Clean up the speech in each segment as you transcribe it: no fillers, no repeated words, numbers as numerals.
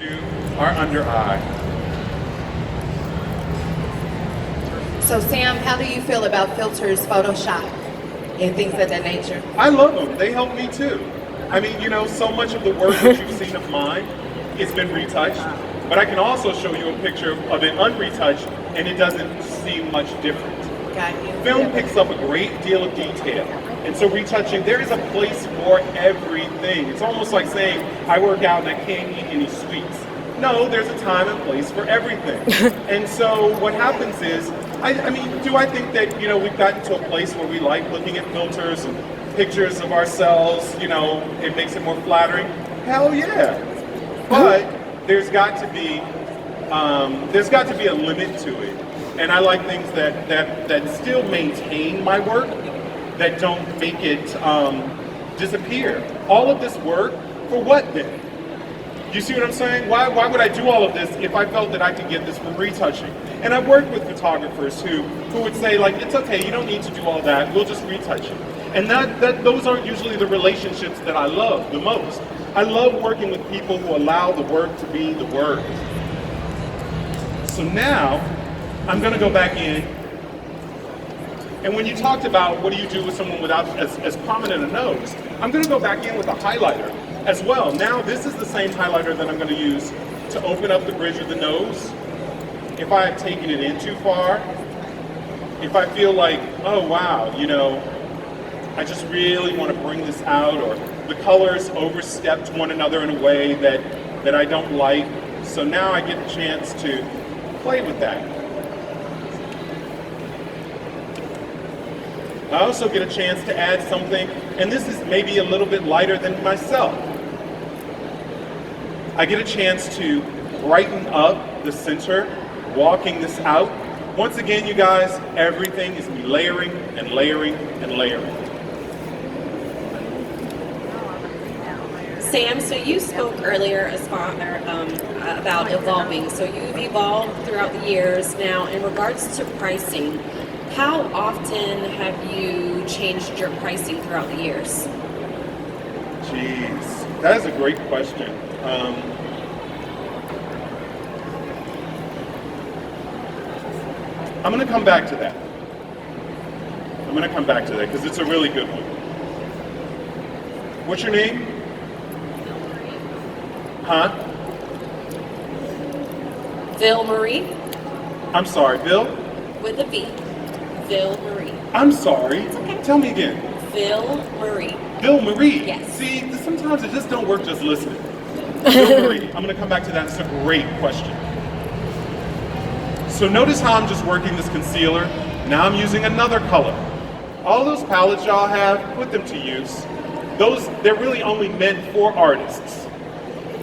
to our under eye. So Sam, how do you feel about filters, Photoshop, and things of that nature? I love them. They help me too. I mean, so much of the work that you've seen of mine has been retouched, but I can also show you a picture of it unretouched, and it doesn't seem much different. Got you. Film picks up a great deal of detail, and so retouching, there is a place for everything. It's almost like saying, I work out and I can't eat any sweets. No, there's a time and place for everything. And so what happens is, I mean, do I think that, we've gotten to a place where we like looking at filters and pictures of ourselves, it makes it more flattering? Hell yeah. But there's got to be a limit to it. And I like things that still maintain my work, that don't make it disappear. All of this work, for what then? You see what I'm saying? Why would I do all of this if I felt that I could get this from retouching? And I've worked with photographers who would say, like, it's okay, you don't need to do all that, we'll just retouch it. And those aren't usually the relationships that I love the most. I love working with people who allow the work to be the work. So now, I'm gonna go back in, and when you talked about what do you do with someone without as prominent a nose, I'm gonna go back in with a highlighter as well. Now this is the same highlighter that I'm gonna use to open up the bridge of the nose. If I have taken it in too far, if I feel like, oh wow, I just really want to bring this out, or the colors overstepped one another in a way that I don't like. So now I get a chance to play with that. I also get a chance to add something, and this is maybe a little bit lighter than myself. I get a chance to brighten up the center, walking this out. Once again, you guys, everything is me layering and layering and layering. Sam, so you spoke earlier about evolving. So you've evolved throughout the years. Now, in regards to pricing, how often have you changed your pricing throughout the years? Jeez, that is a great question. I'm going to come back to that. Because it's a really good one. What's your name? Huh? Ville Marie. I'm sorry, Bill? With a V. Ville Marie. I'm sorry. It's okay. Tell me again. Ville Marie. Bill Marie. Yes. See, sometimes it just don't work just listening. Bill Marie. I'm going to come back to that. It's a great question. So notice how I'm just working this concealer. Now I'm using another color. All those palettes y'all have, put them to use. They're really only meant for artists.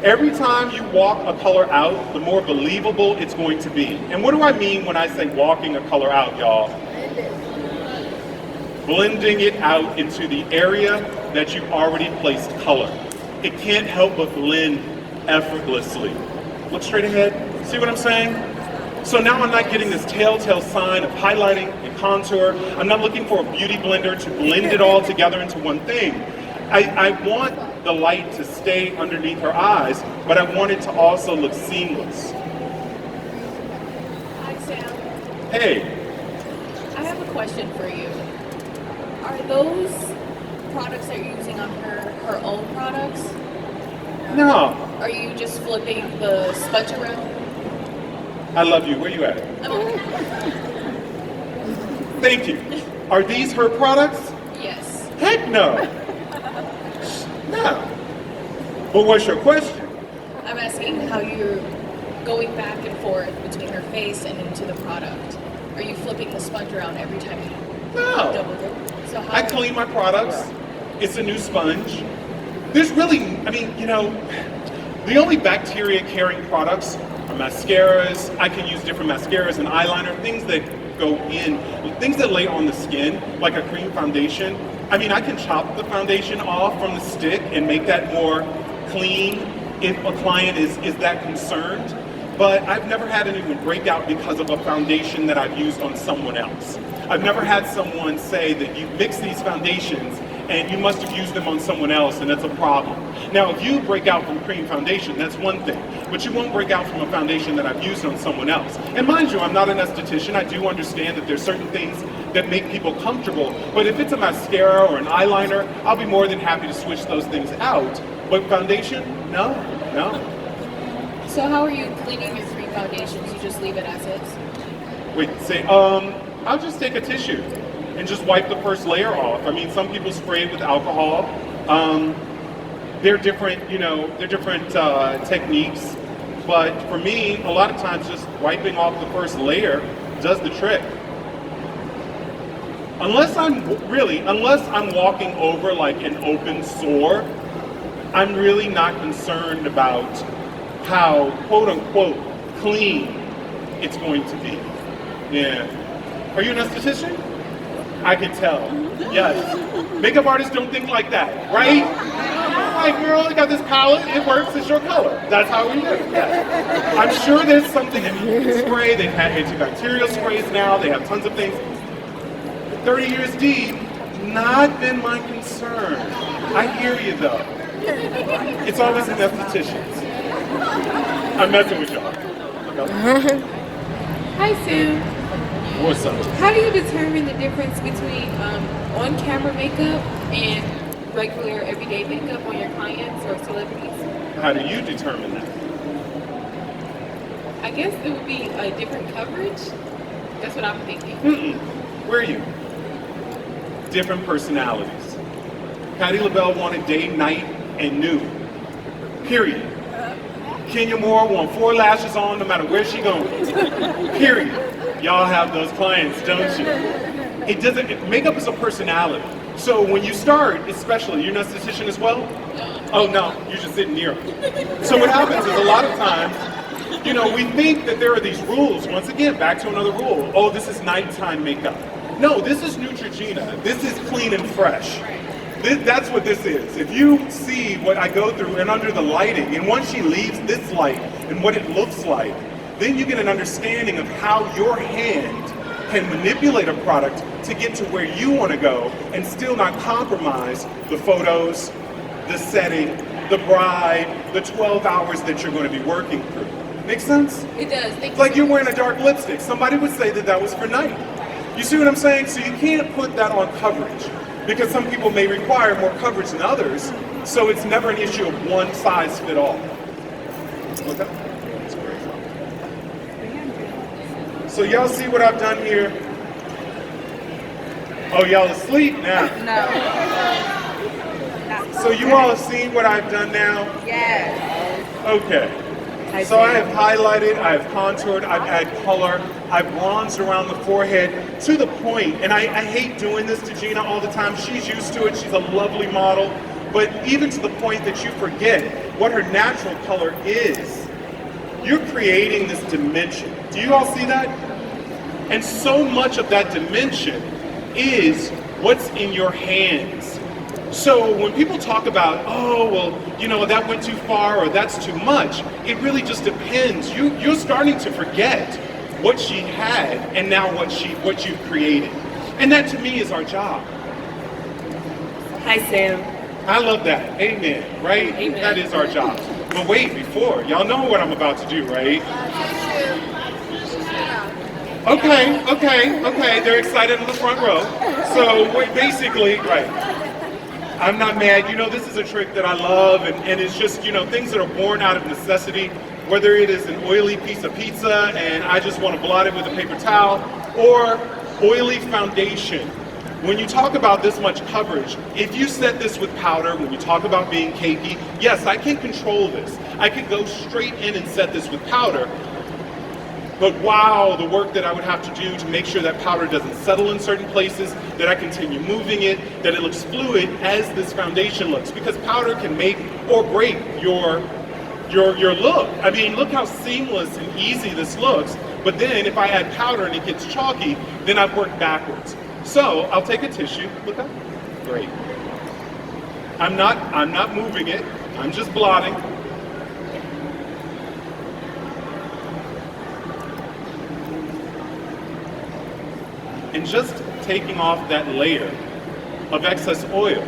Every time you walk a color out, the more believable it's going to be. And what do I mean when I say walking a color out, y'all? Blending it out into the area that you've already placed color. It can't help but blend effortlessly. Look straight ahead. See what I'm saying? So now I'm not getting this telltale sign of highlighting and contour. I'm not looking for a beauty blender to blend it all together into one thing. I want the light to stay underneath her eyes, but I want it to also look seamless. Hi, Sam. Hey, I have a question for you. Are those products that you're using on her own products? no, Are you just flipping the sponge around? I love you. Where you at? Thank you. Are these her products? Yes. Heck no. No. But what's your question? I'm asking how you're going back and forth between her face and into the product. Are you flipping the sponge around every time you No. double dip? So how I clean my products. It's a new sponge. There's really, the only bacteria-carrying products are mascaras. I can use different mascaras and eyeliner, things that go in, things that lay on the skin, like a cream foundation. I can chop the foundation off from the stick and make that more clean if a client is that concerned. But I've never had anyone break out because of a foundation that I've used on someone else. I've never had someone say that you mix these foundations and you must have used them on someone else, and that's a problem. Now, if you break out from cream foundation, that's one thing, but you won't break out from a foundation that I've used on someone else. And mind you, I'm not an esthetician. I do understand that there's certain things that make people comfortable, but if it's a mascara or an eyeliner, I'll be more than happy to switch those things out. But foundation, no, no. So how are you cleaning your cream foundations? You just leave it as is? Wait, say, I'll just take a tissue and just wipe the first layer off. I mean, some people spray it with alcohol. They're different, you know, they're different techniques. But for me, a lot of times just wiping off the first layer does the trick. Unless I'm walking over like an open sore, I'm really not concerned about how quote unquote clean it's going to be. Yeah. Are you an esthetician? I can tell. Yes. Makeup artists don't think like that, right? Like, girl, you got this palette, it works, it's your color. That's how we do it. Yes. I'm sure there's something that you can spray. They've had antibacterial sprays now, they have tons of things. 30 years deep, not been my concern. I hear you though. It's always an estheticians. I'm messing with y'all. Hi, Sue. What's up? How do you determine the difference between on-camera makeup and regular everyday makeup on your clients or celebrities? How do you determine that? I guess it would be a different coverage. That's what I'm thinking. Where are you? Different personalities. Patti LaBelle wanted day, night, and nude. Period. Kenya Moore want 4 lashes on no matter where she going. Period. Y'all have those clients, don't you? Makeup is a personality. So when you start, especially, you're an esthetician as well? Oh no, you're just sitting near them. So what happens is a lot of times, you know, we think that there are these rules. Once again, back to another rule. Oh, this is nighttime makeup. No, this is Neutrogena. This is clean and fresh. That's what this is. If you see what I go through and under the lighting, and once she leaves this light and what it looks like, then you get an understanding of how your hand can manipulate a product to get to where you want to go and still not compromise the photos, the setting, the bride, the 12 hours that you're going to be working through. Make sense? It does. Thank It's you like so you're much. wearing a dark lipstick. Somebody would say that that was for night. You see what I'm saying? So you can't put that on coverage because some people may require more coverage than others. So it's never an issue of one size fit all. Okay? That's great. So y'all see what I've done here? Oh, y'all asleep now? No. So you all have seen what I've done now? Yes. Okay. So I have highlighted, I've contoured, I've added color, I've bronzed around the forehead to the point, and I hate doing this to Gina all the time. She's used to it, she's a lovely model, but even to the point that you forget what her natural color is. You're creating this dimension. Do you all see that? And so much of that dimension is what's in your hands. So when people talk about, oh, well, you know, that went too far or that's too much, it really just depends. You're starting to forget what she had and now what you've created. And that to me is our job. Hi, Sam. I love that. Amen, right? Amen. That is our job. But wait, before, y'all know what I'm about to do, right? Okay. They're excited in the front row. So wait, basically, right. I'm not mad. You know, this is a trick that I love, and it's just, you know, things that are born out of necessity, whether it is an oily piece of pizza and I just want to blot it with a paper towel, or oily foundation. When you talk about this much coverage, if you set this with powder, when you talk about being cakey, yes, I can control this. I could go straight in and set this with powder, but wow, the work that I would have to do to make sure that powder doesn't settle in certain places, that I continue moving it, that it looks fluid as this foundation looks, because powder can make or break your look. I mean, look how seamless and easy this looks, but then if I add powder and it gets chalky, then I've worked backwards. So I'll take a tissue, look up, great. I'm not moving it, I'm just blotting. And just taking off that layer of excess oil.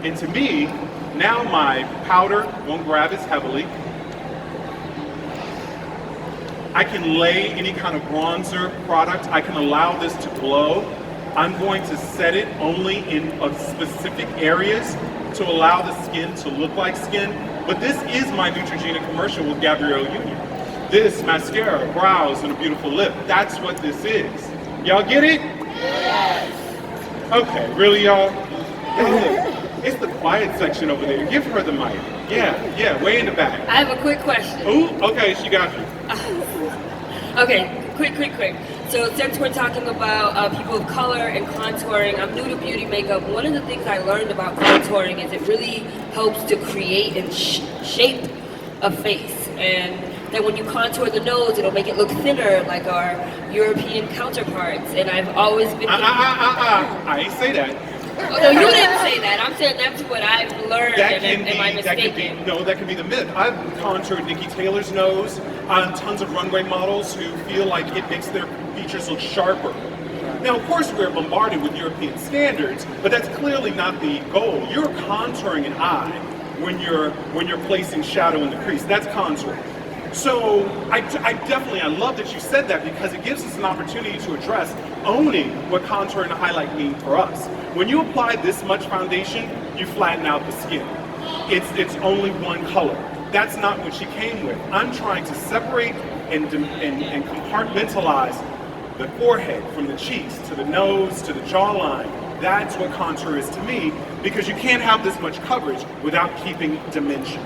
And to me, now my powder won't grab as heavily. I can lay any kind of bronzer product. I can allow this to glow. I'm going to set it only in specific areas to allow the skin to look like skin. But this is my Neutrogena commercial with Gabrielle Union. This mascara, brows, and a beautiful lip. That's what this is. Y'all get it? Yes. Okay, really, y'all? It's the quiet section over there. Give her the mic. Yeah, way in the back. I have a quick question. Ooh, okay, she got you. Okay, quick. So since we're talking about people of color and contouring, I'm new to beauty makeup. One of the things I learned about contouring is it really helps to create and shape a face. And that when you contour the nose, it'll make it look thinner like our European counterparts. And I've always been... I ain't say that. Oh, no, you didn't say that. I'm saying that's what I've learned. Am I mistaken? That could be the myth. I've contoured Nikki Taylor's nose on tons of runway models who feel like it makes their features look sharper. Now, of course, we're bombarded with European standards, but that's clearly not the goal. You're contouring an eye when you're placing shadow in the crease. That's contouring. So I love that you said that because it gives us an opportunity to address owning what contour and highlight mean for us. When you apply this much foundation, you flatten out the skin. It's only one color. That's not what she came with. I'm trying to separate and compartmentalize the forehead from the cheeks to the nose to the jawline. That's what contour is to me because you can't have this much coverage without keeping dimension.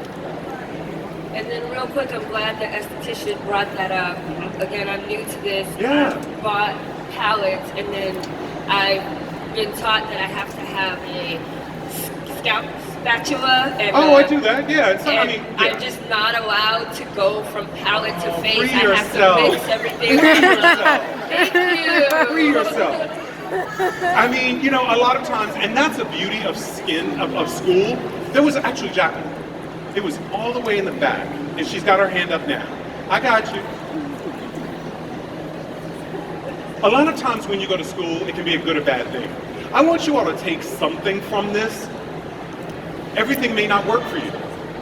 And then real quick, I'm glad the esthetician brought that up. Again, I'm new to this. Yeah. I bought palettes and then I've been taught that I have to have a scalp spatula. And, I do that, yeah. I'm just not allowed to go from palette to face. Free I have yourself. to mix everything. Thank you. Free yourself. I mean, a lot of times, and that's the beauty of of school. There was actually Jacqueline. It was all the way in the back, and she's got her hand up now. I got you. A lot of times when you go to school, it can be a good or bad thing. I want you all to take something from this. Everything may not work for you.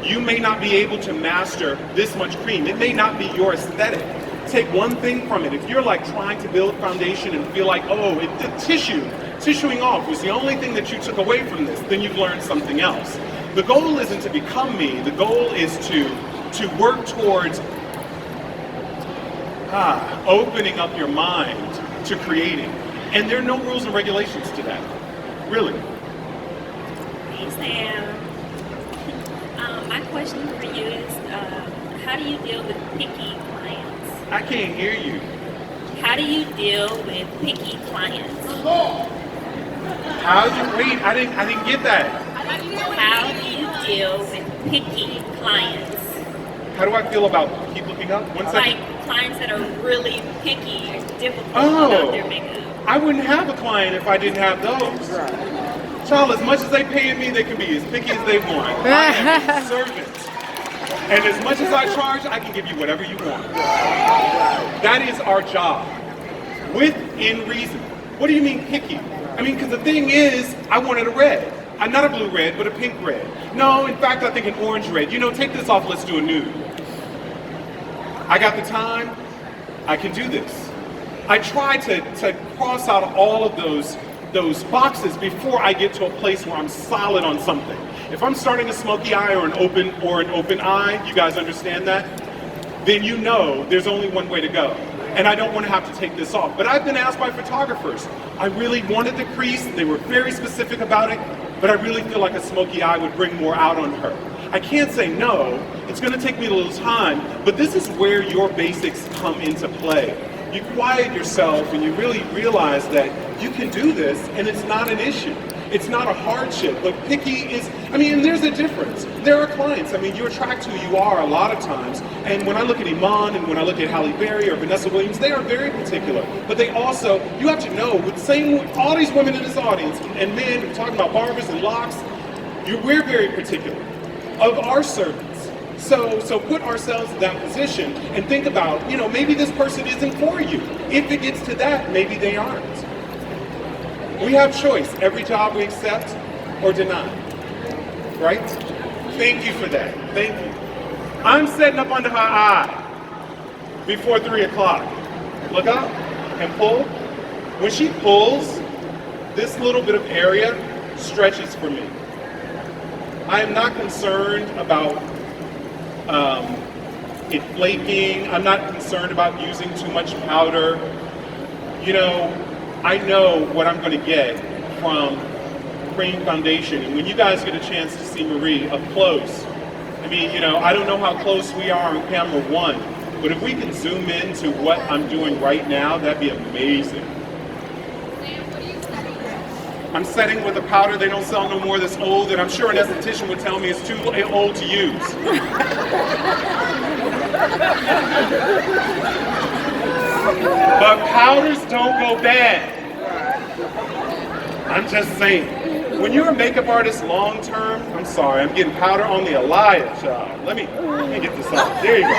You may not be able to master this much cream. It may not be your aesthetic. Take one thing from it. If you're like trying to build foundation and feel like, the tissuing off was the only thing that you took away from this, then you've learned something else. The goal isn't to become me. The goal is to work towards opening up your mind to creating. And there are no rules and regulations to that. Really. Hey Sam. My question for you is, how do you deal with picky clients? I can't hear you. How do you deal with picky clients? Wait, I didn't get that. How do you deal with picky clients? How do I feel about keep looking up? One second. Like clients that are really picky and difficult Oh. about their makeup. I wouldn't have a client if I didn't have those. Child, as much as they paying me, they can be as picky as they want. I am a servant. And as much as I charge, I can give you whatever you want. That is our job. Within reason. What do you mean picky? I mean, because the thing is, I wanted a red. Not a blue red, but a pink red. No, in fact, I think an orange red. Take this off, let's do a nude. I got the time, I can do this. I try to cross out all of those boxes before I get to a place where I'm solid on something. If I'm starting a smoky eye or an open eye, you guys understand that? Then there's only one way to go. And I don't want to have to take this off. But I've been asked by photographers, I really wanted the crease, they were very specific about it, but I really feel like a smoky eye would bring more out on her. I can't say no, it's going to take me a little time, but this is where your basics come into play. You quiet yourself and you really realize that you can do this and it's not an issue. It's not a hardship, but picky is, and there's a difference. There are clients, you attract who you are a lot of times, and when I look at Iman and when I look at Halle Berry or Vanessa Williams, they are very particular, but they also, you have to know, with all these women in this audience, and men, we're talking about barbers and locks, we're very particular. Of our servants, So put ourselves in that position and think about, maybe this person isn't for you. If it gets to that, maybe they aren't. We have choice. Every job we accept or deny. Right? Thank you for that. Thank you. I'm setting up under her eye before 3 o'clock. Look up and pull. When she pulls, this little bit of area stretches for me. I am not concerned about it flaking. I'm not concerned about using too much powder. I know what I'm going to get from cream foundation. And when you guys get a chance to see Marie up close, I don't know how close we are on camera 1, but if we can zoom in to what I'm doing right now, that'd be amazing. I'm setting with a powder they don't sell no more that's old, and I'm sure an esthetician would tell me it's too old to use. But powders don't go bad. I'm just saying. When you're a makeup artist long term, I'm sorry, I'm getting powder on the Elias, child. Let me get this off. There you go.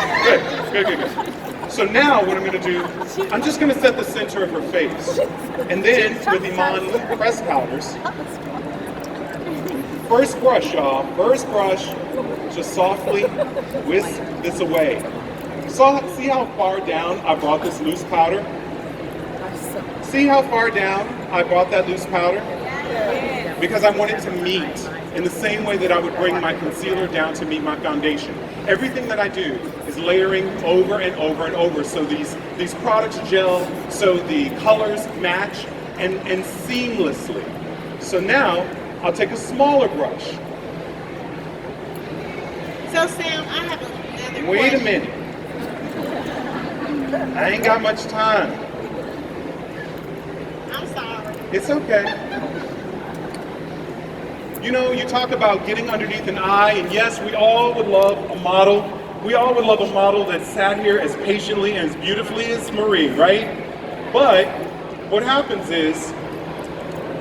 Good. So now what I'm going to do, I'm just going to set the center of her face. And then with Iman Loop press powders, first brush, y'all. First brush, just softly whisk this away. So see how far down I brought this loose powder? See how far down I brought that loose powder? Because I want it to meet in the same way that I would bring my concealer down to meet my foundation. Everything that I do is layering over and over and over, so these products gel, so the colors match and seamlessly. So now I'll take a smaller brush. So Sam, I have another Wait a question. minute. I ain't got much time. I'm sorry. It's okay. You talk about getting underneath an eye, and yes, we all would love a model. We all would love a model that sat here as patiently and as beautifully as Marie, right? But what happens is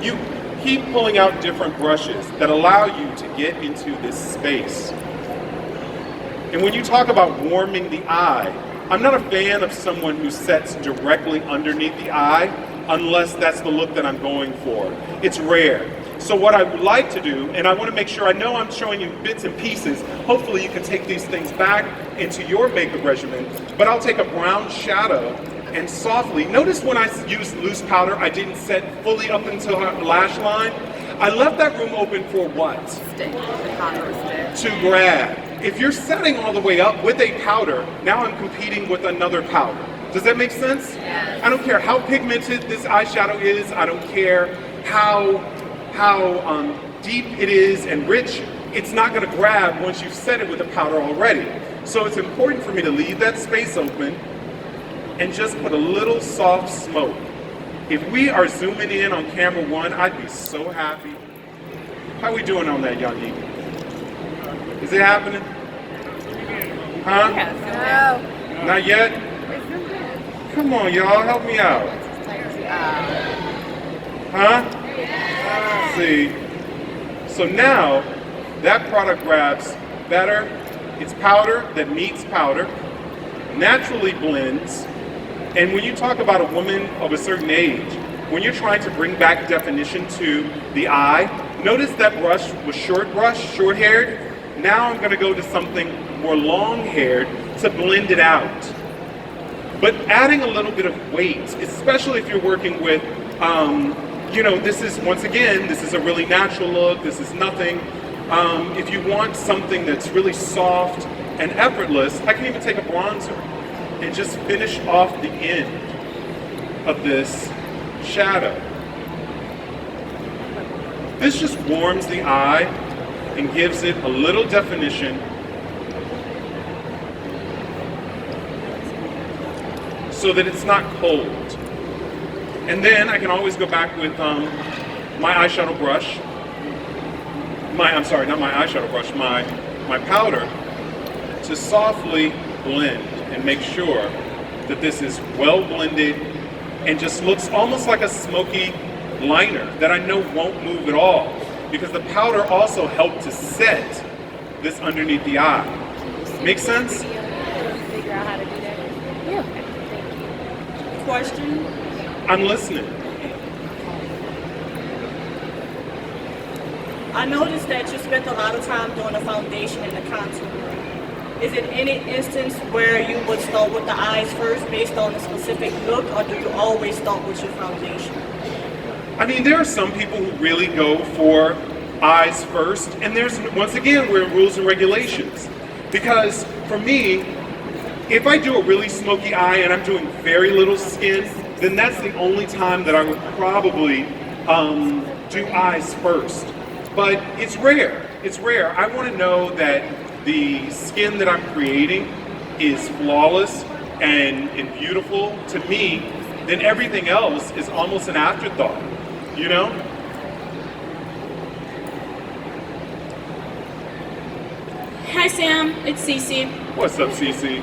you keep pulling out different brushes that allow you to get into this space. And when you talk about warming the eye, I'm not a fan of someone who sets directly underneath the eye unless that's the look that I'm going for. It's rare. So what I would like to do, and I want to make sure, I know I'm showing you bits and pieces, hopefully you can take these things back into your makeup regimen, but I'll take a brown shadow and softly, notice when I used loose powder, I didn't set fully up until her lash line. I left that room open for what? To grab. If you're setting all the way up with a powder, now I'm competing with another powder. Does that make sense? Yeah. I don't care how pigmented this eyeshadow is, I don't care how deep it is and rich, it's not going to grab once you've set it with the powder already. So it's important for me to leave that space open and just put a little soft smoke. If we are zooming in on camera 1, I'd be so happy. How we doing on that, Young Eagle? Is it happening? Huh? No. Not yet? Come on, y'all, help me out. Huh? See, so now that product grabs better. It's powder that meets powder, naturally blends, and when you talk about a woman of a certain age, when you're trying to bring back definition to the eye, notice that brush was short-haired. Now I'm going to go to something more long-haired to blend it out. But adding a little bit of weight, especially if you're working with this is, once again, this is a really natural look, this is nothing. If you want something that's really soft and effortless, I can even take a bronzer and just finish off the end of this shadow. This just warms the eye and gives it a little definition so that it's not cold. And then I can always go back with my eyeshadow brush, my powder, to softly blend and make sure that this is well blended and just looks almost like a smoky liner that I know won't move at all, because the powder also helped to set this underneath the eye. Make sense? Figure out how to do that. Yeah. Thank you. Question? I'm listening. I noticed that you spent a lot of time doing the foundation and the contour. Is it any instance where you would start with the eyes first based on a specific look, or do you always start with your foundation? I mean, there are some people who really go for eyes first, and there's, once again, we're in rules and regulations. Because for me, if I do a really smoky eye and I'm doing very little skin, then that's the only time that I would probably do eyes first. But it's rare. It's rare. I want to know that the skin that I'm creating is flawless and beautiful to me. Then everything else is almost an afterthought, you know? Hi Sam, it's Cece. What's up, Cece?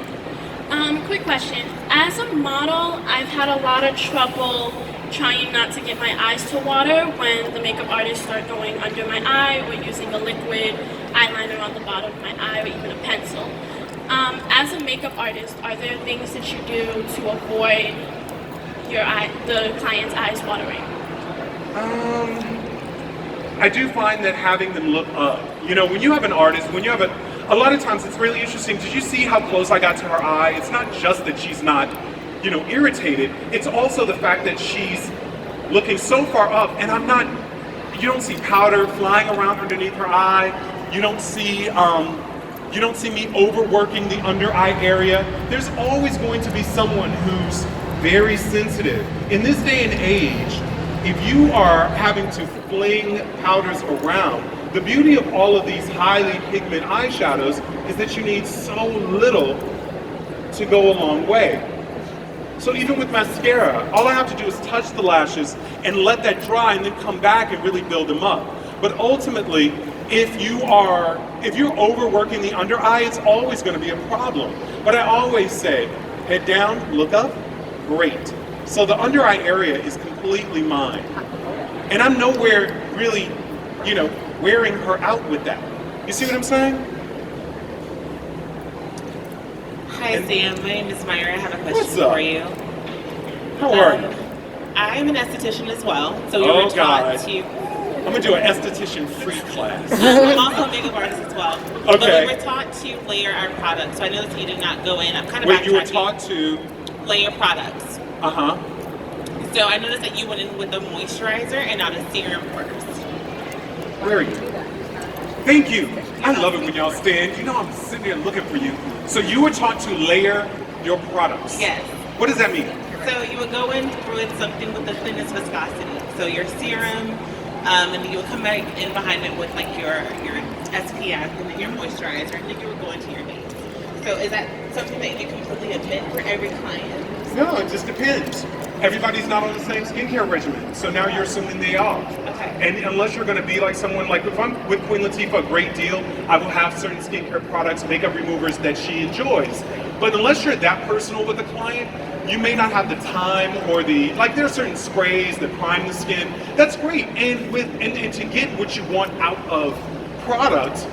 Quick question. As a model, I've had a lot of trouble trying not to get my eyes to water when the makeup artists start going under my eye or using a liquid eyeliner on the bottom of my eye or even a pencil. As a makeup artist, are there things that you do to avoid the client's eyes watering? I do find that having them look up, you know, when you have an artist, when you have a lot of times it's really interesting. Did you see how close I got to her eye? It's not just that she's not, you know, irritated. It's also the fact that she's looking so far up and I'm not, you don't see powder flying around underneath her eye. You don't see me overworking the under eye area. There's always going to be someone who's very sensitive. In this day and age, if you are having to fling powders around, the beauty of all of these highly pigment eyeshadows is that you need so little to go a long way. So even with mascara, all I have to do is touch the lashes and let that dry and then come back and really build them up. But ultimately, if you're overworking the under eye, it's always going to be a problem. But I always say, head down, look up, great. So the under eye area is completely mine. And I'm nowhere really, you know, wearing her out with that. You see what I'm saying? Hi Sam, my name is Myra. I have a question What's up? for you. How are you? I'm an esthetician as well, so we Oh, were taught God. to. I'm gonna do an esthetician free class. I'm also a makeup artist as well. Okay. But we were taught to layer our products, so I know that you did not go in. I'm kind of Wait, you were backtracking. taught to? Layer products. Uh-huh. So I noticed that you went in with a moisturizer and not a serum first. Where are you? Thank you. I love it when y'all stand. You know I'm sitting there looking for you. So you were taught to layer your products. Yes. What does that mean? So you would go in with something with the thinnest viscosity. So your serum, and you would come back in behind it with like your SPF and then your moisturizer, and then you would go into your base. So is that something that you completely admit for every client? No, it just depends. Everybody's not on the same skincare regimen, so now you're assuming they are. Okay. And unless you're going to be like someone, like if I'm with Queen Latifah a great deal, I will have certain skincare products, makeup removers that she enjoys. But unless you're that personal with the client, you may not have the time or like there are certain sprays that prime the skin. That's great. And to get what you want out of products,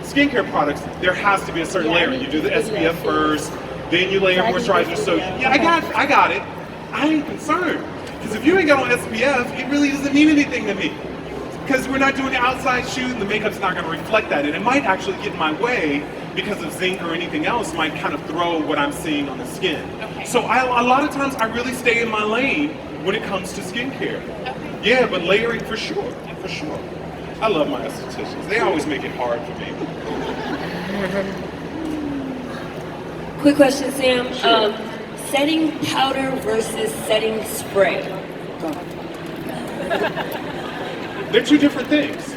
skincare products, there has to be a certain layer. You do the SPF first, then you layer moisturizer. So yeah, I got it. I ain't concerned. Because if you ain't got on SPF, it really doesn't mean anything to me. Because we're not doing the outside shoot and the makeup's not going to reflect that. And it might actually get in my way because of zinc or anything else might kind of throw what I'm seeing on the skin. Okay. So a lot of times I really stay in my lane when it comes to skincare. Okay. Yeah, but layering for sure, for sure. I love my estheticians. They always make it hard for me. Quick question, Sam. Sure. Setting powder versus setting spray. They're two different things.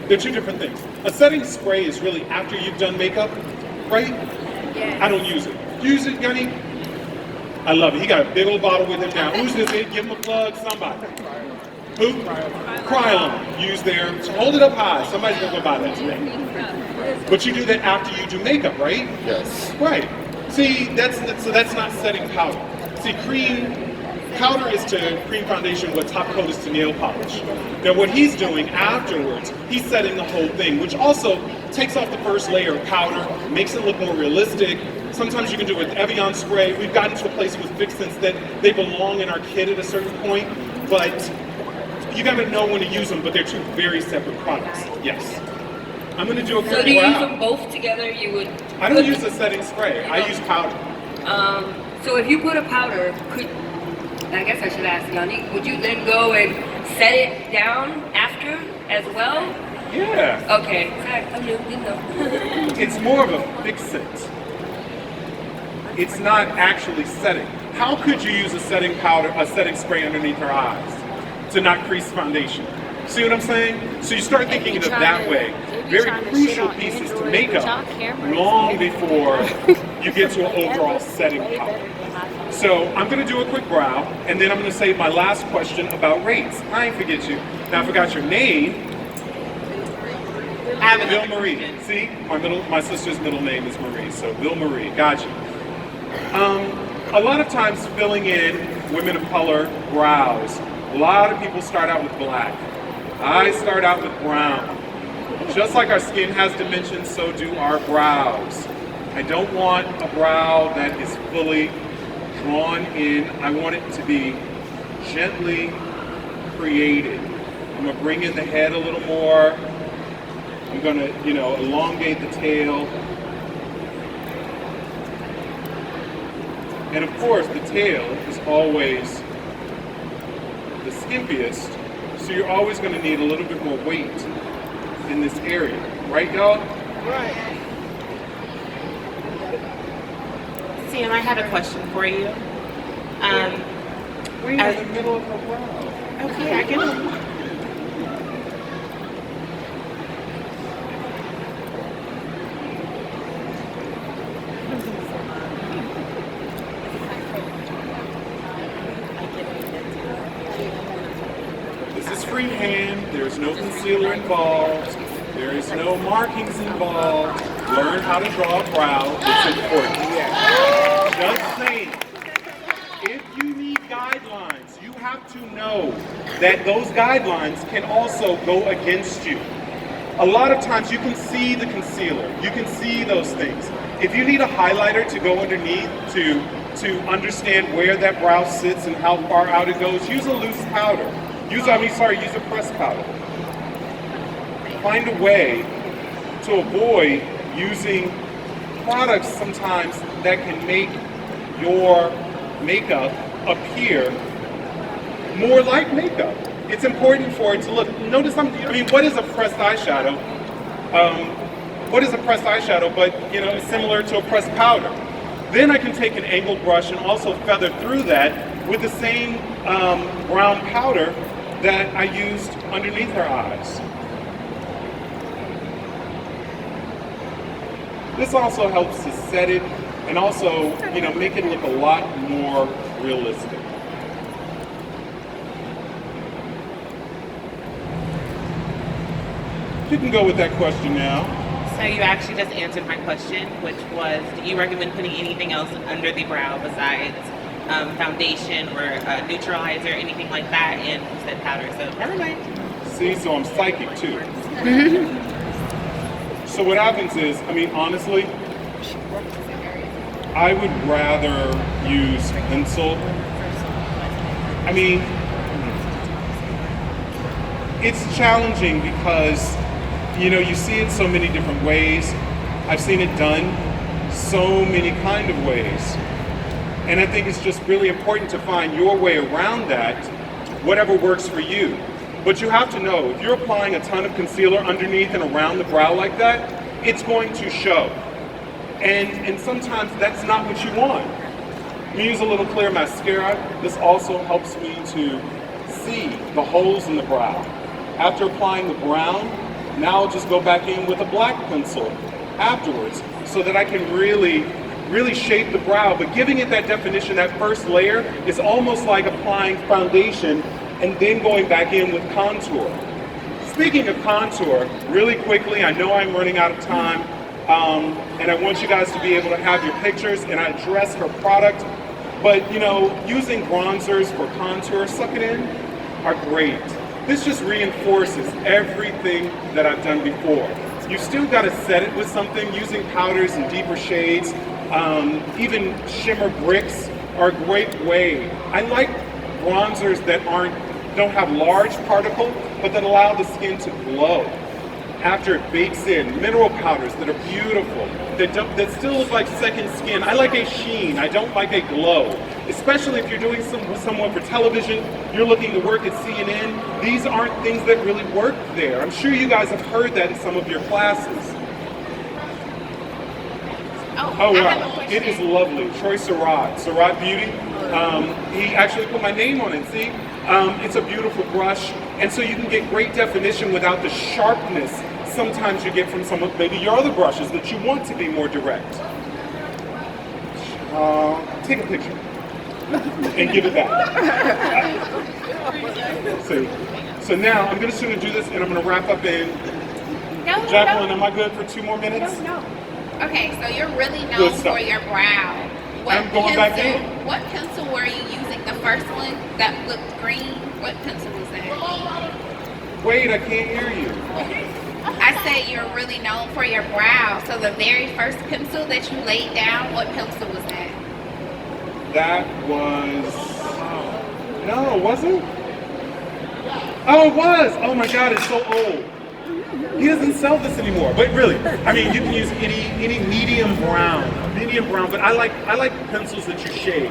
They're two different things. A setting spray is really after you've done makeup, right? Yes. I don't use it. Use it, Gunny? I love it. He got a big old bottle with him now. Who's this? Give him a plug, somebody. Who? Krylon. Use there. So hold it up high. Somebody's gonna go buy that today. But you do that after you do makeup, right? Yes. Right. See, that's not setting powder. See, cream powder is to cream foundation what top coat is to nail polish. Now what he's doing afterwards, he's setting the whole thing, which also takes off the first layer of powder, makes it look more realistic. Sometimes you can do it with Evian spray. We've gotten to a place with fixins that they belong in our kit at a certain point, but you gotta know when to use them, but they're two very separate products. Yes. I'm gonna do a quick So do you use brow. them both together? You would. I don't use a setting spray, I use powder. So if you put a powder, I guess I should ask Yanni, would you then go and set it down after as well? Yeah. Okay, I didn't know. It's more of a fix-it. It's not actually setting. How could you use a setting powder, a setting spray underneath her eyes to not crease foundation? See what I'm saying? So you start thinking of it that way. Very crucial pieces to makeup long before you get to an overall setting powder. So I'm going to do a quick brow, and then I'm going to say my last question about rates. I ain't forget you. Now I forgot your name. Bill Marie. See, my sister's middle name is Marie, so Bill Marie. Got you. A lot of times filling in women of color brows, a lot of people start out with black. I start out with brown. Just like our skin has dimensions, so do our brows. I don't want a brow that is fully drawn in. I want it to be gently created. I'm gonna bring in the head a little more. I'm gonna, elongate the tail. And of course, the tail is always the skimpiest, so you're always gonna need a little bit more weight in this area. Right, y'all? Right. Sam, I had a question for you. We're in the middle of a brow. Okay, I can. This is freehand. There's no concealer involved. There is no markings involved. Learn how to draw a brow. It's important. Just saying. If you need guidelines, you have to know that those guidelines can also go against you. A lot of times you can see the concealer. You can see those things. If you need a highlighter to go underneath to understand where that brow sits and how far out it goes, use a loose powder. Use a pressed powder. Find a way to avoid using products sometimes that can make your makeup appear more like makeup. It's important for it to look. Notice what is a pressed eyeshadow? What is a pressed eyeshadow but similar to a pressed powder? Then I can take an angled brush and also feather through that with the same brown powder that I used underneath her eyes. This also helps to set it and also, make it look a lot more realistic. You can go with that question now. So you actually just answered my question, which was, do you recommend putting anything else under the brow besides foundation or neutralizer, anything like that, and you said powder, so never mind. See, so I'm psychic too. So what happens is, honestly, I would rather use pencil. It's challenging because, you see it so many different ways. I've seen it done so many kind of ways. And I think it's just really important to find your way around that, whatever works for you. But you have to know, if you're applying a ton of concealer underneath and around the brow like that, it's going to show. And sometimes that's not what you want. You use a little clear mascara. This also helps me to see the holes in the brow. After applying the brown, now I'll just go back in with a black pencil afterwards so that I can really shape the brow. But giving it that definition, that first layer, is almost like applying foundation and then going back in with contour. Speaking of contour, really quickly, I know I'm running out of time, and I want you guys to be able to have your pictures, and I addressed her product. But you know, using bronzers for contour, suck it in, are great. This just reinforces everything that I've done before. You've still got to set it with something. Using powders and deeper shades, even shimmer bricks are a great way. I like bronzers that don't have large particles, but that allow the skin to glow after it bakes in. Mineral powders that are beautiful, that still look like second skin. I like a sheen, I don't like a glow. Especially if you're doing someone for television, you're looking to work at CNN. These aren't things that really work there. I'm sure you guys have heard that in some of your classes. Oh wow, it is lovely. Troy Surratt Beauty. He actually put my name on it, see? It's a beautiful brush, and so you can get great definition without the sharpness sometimes you get from some of maybe your other brushes that you want to be more direct. Take a picture and give it back. See? So now I'm going to sort of do this, and I'm going to wrap up in. Jacqueline, am I good for 2 more minutes? No. Okay, so you're really known for your brow. I'm going back in. What pencil were you using? The first one that looked green? What pencil was that? Wait, I can't hear you. I said you're really known for your brow. So the very first pencil that you laid down, what pencil was that? That was... No, it wasn't? Oh, it was! Oh my God, it's so old. He doesn't sell this anymore, but really, I mean, you can use any medium brown, but I like pencils that you shade.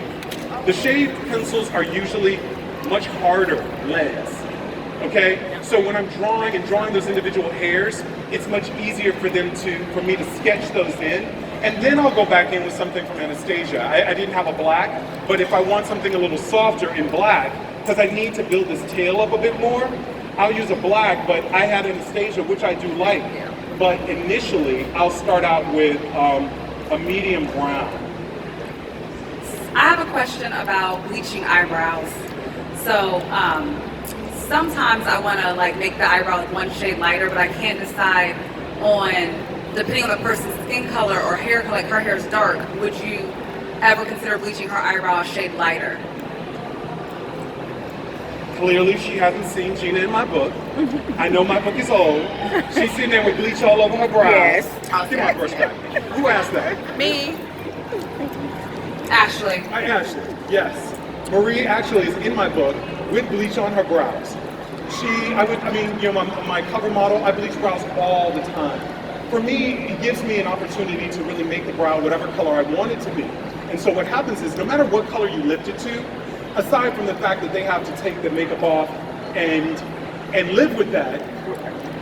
The shaved pencils are usually much harder leads, okay? So when I'm drawing those individual hairs, it's much easier for me to sketch those in, and then I'll go back in with something from Anastasia. I didn't have a black, but if I want something a little softer in black, because I need to build this tail up a bit more, I'll use a black, but I had Anastasia, which I do like. But initially, I'll start out with a medium brown. I have a question about bleaching eyebrows. So sometimes I want to like make the eyebrow one shade lighter, but I can't decide depending on the person's skin color or hair color, like her hair is dark, would you ever consider bleaching her eyebrow a shade lighter? Clearly, she hasn't seen Gina in my book. I know my book is old. She's sitting there with bleach all over her brows. Yes. Get my brush back. Who asked that? Me. Ashley. Ashley, yes. Marie actually is in my book with bleach on her brows. My cover model, I bleach brows all the time. For me, it gives me an opportunity to really make the brow whatever color I want it to be. And so what happens is, no matter what color you lift it to, aside from the fact that they have to take the makeup off and live with that,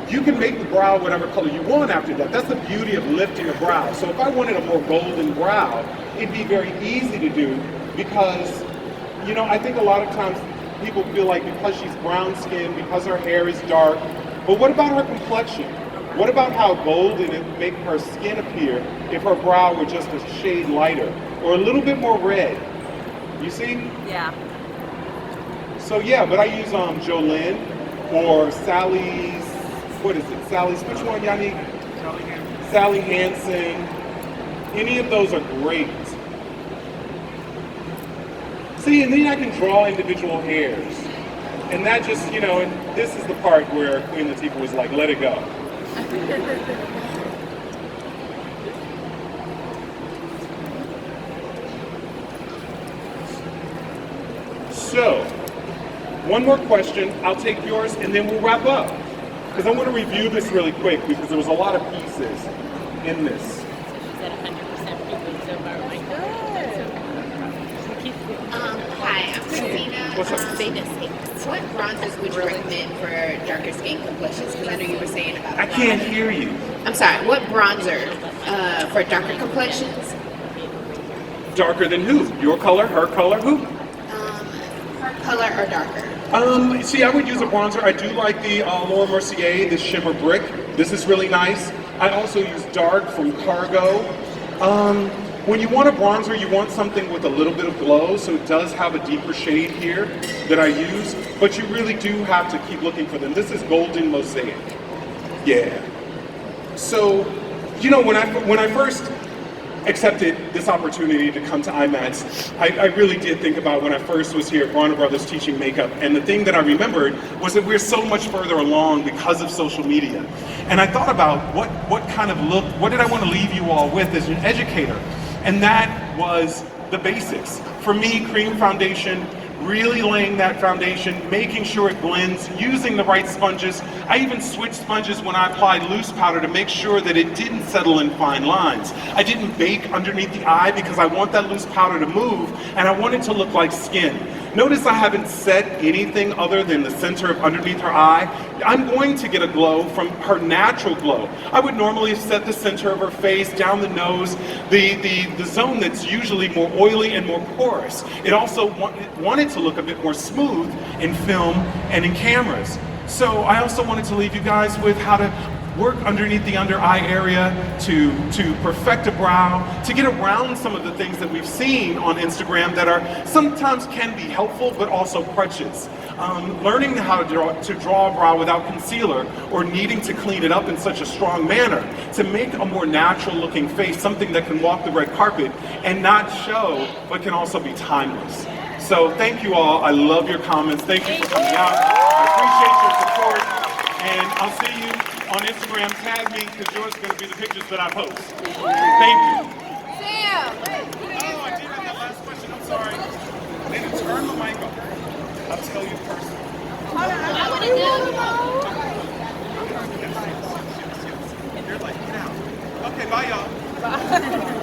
you can make the brow whatever color you want after that. That's the beauty of lifting a brow. So if I wanted a more golden brow, it'd be very easy to do because, I think a lot of times people feel like because she's brown skinned, because her hair is dark, but what about her complexion? What about how golden it would make her skin appear if her brow were just a shade lighter or a little bit more red? You see? Yeah. So yeah, but I use Jolene or Sally's, which one, Yanni? Sally Hansen. Any of those are great. See, and then I can draw individual hairs. And that just, and this is the part where Queen Latifah was like, let it go. So, one more question, I'll take yours, and then we'll wrap up. Because I want to review this really quick because there was a lot of pieces in this. Hi, I'm Christina. What's up? What bronzers would you recommend for darker skin complexions? Because I know you were saying about. I can't hear you. I'm sorry. What bronzer for darker complexions? Darker than who? Your color, her color, who? Her color or darker? See, I would use a bronzer. I do like the Laura Mercier, the Shimmer Brick. This is really nice. I also use Dark from Cargo. When you want a bronzer, you want something with a little bit of glow, so it does have a deeper shade here that I use, but you really do have to keep looking for them. This is Golden Mosaic. Yeah. So, when I first accepted this opportunity to come to IMATS, I really did think about when I first was here at Warner Brothers teaching makeup, and the thing that I remembered was that we're so much further along because of social media. And I thought about what kind of look, what did I want to leave you all with as an educator? And that was the basics. For me, cream foundation, really laying that foundation, making sure it blends, using the right sponges. I even switched sponges when I applied loose powder to make sure that it didn't settle in fine lines. I didn't bake underneath the eye because I want that loose powder to move and I want it to look like skin. Notice I haven't set anything other than the center of underneath her eye. I'm going to get a glow from her natural glow. I would normally set the center of her face, down the nose, the zone that's usually more oily and more porous. It also wanted to look a bit more smooth in film and in cameras. So I also wanted to leave you guys with how to work underneath the under eye area to perfect a brow, to get around some of the things that we've seen on Instagram that are sometimes can be helpful but also crutches. Learning how to draw a brow without concealer or needing to clean it up in such a strong manner to make a more natural looking face, something that can walk the red carpet and not show but can also be timeless. So thank you all. I love your comments. Thank you for coming out. I appreciate your support. And I'll see you on Instagram. Tag me because yours are going to be the pictures that I post. Thank you. Sam! Oh, I did have that last question. I'm sorry. They didn't turn the mic on. I'll tell you personally. I want to know. They're like, get out. Okay, bye y'all.